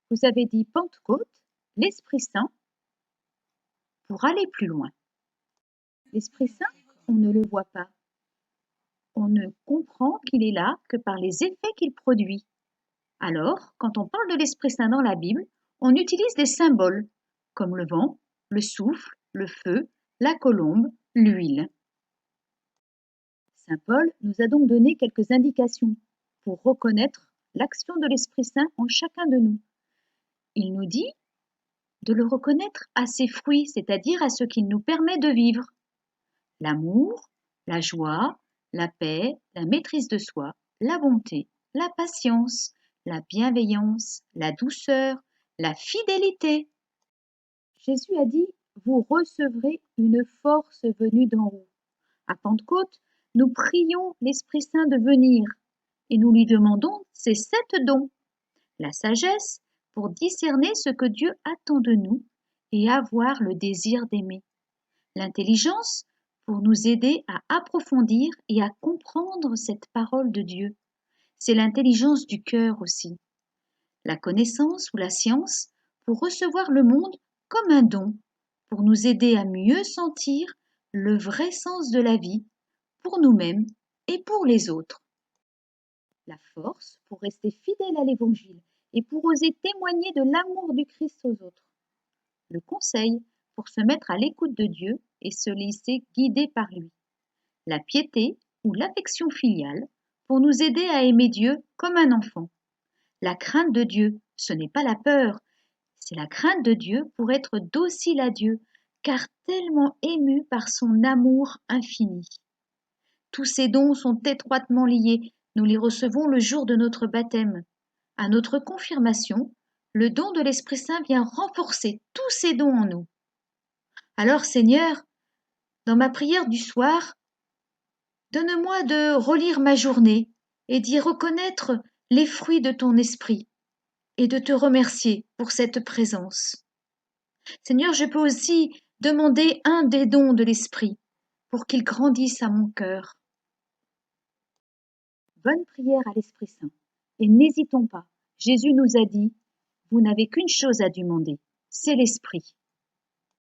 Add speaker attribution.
Speaker 1: vous avez dit Pentecôte, l'Esprit Saint, pour aller plus loin. L'Esprit Saint, on ne le voit pas. On ne comprend qu'il est là que par les effets qu'il produit. Alors, quand on parle de l'Esprit Saint dans la Bible, on utilise des symboles, comme le vent, le souffle, le feu, la colombe, l'huile. Saint Paul nous a donc donné quelques indications pour reconnaître l'action de l'Esprit Saint en chacun de nous. Il nous dit de le reconnaître à ses fruits, c'est-à-dire à ce qu'il nous permet de vivre. L'amour, la joie, la paix, la maîtrise de soi, la bonté, la patience, la bienveillance, la douceur, la fidélité. Jésus a dit, vous recevrez une force venue d'en haut. À Pentecôte, nous prions l'Esprit Saint de venir et nous lui demandons ces 7 dons. La sagesse pour discerner ce que Dieu attend de nous et avoir le désir d'aimer. L'intelligence pour nous aider à approfondir et à comprendre cette parole de Dieu. C'est l'intelligence du cœur aussi. La connaissance ou la science pour recevoir le monde comme un don, pour nous aider à mieux sentir le vrai sens de la vie, pour nous-mêmes et pour les autres. La force pour rester fidèle à l'Évangile et pour oser témoigner de l'amour du Christ aux autres. Le conseil pour se mettre à l'écoute de Dieu et se laisser guider par lui. La piété ou l'affection filiale pour nous aider à aimer Dieu comme un enfant. La crainte de Dieu, ce n'est pas la peur, c'est la crainte de Dieu pour être docile à Dieu, car tellement ému par son amour infini. Tous ces dons sont étroitement liés, nous les recevons le jour de notre baptême. À notre confirmation, le don de l'Esprit Saint vient renforcer tous ces dons en nous. Alors Seigneur, dans ma prière du soir, donne-moi de relire ma journée et d'y reconnaître les fruits de ton esprit et de te remercier pour cette présence. Seigneur, je peux aussi demander un des dons de l'esprit pour qu'il grandisse à mon cœur. Bonne prière à l'Esprit Saint. Et n'hésitons pas, Jésus nous a dit, vous n'avez qu'une chose à demander, c'est l'Esprit.